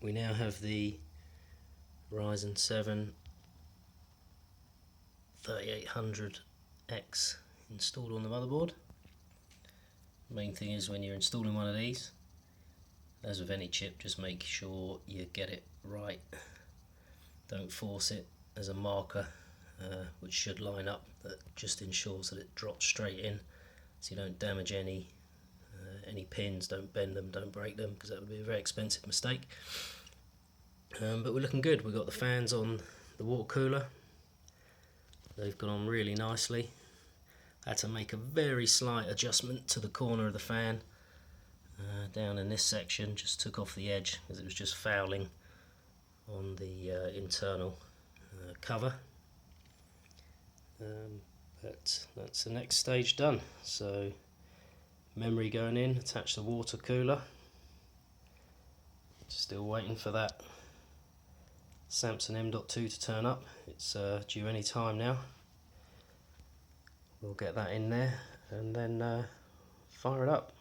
we now have the Ryzen 7 3800X installed on the motherboard. The main thing is when you're installing one of these, as with any chip, just make sure you get it right. Don't force it. There's a marker which should line up, that just ensures that it drops straight in, so you don't damage any pins, don't bend them, don't break them, because that would be a very expensive mistake. But we're looking good. We've got the fans on the water cooler. They've gone on really nicely. I had to make a very slight adjustment to the corner of the fan down in this section. Just took off the edge because it was just fouling on the internal cover. But that's the next stage done. So memory going in, attach the water cooler. Still waiting for that Samsung M.2 to turn up. It's due any time now. We'll get that in there and then fire it up.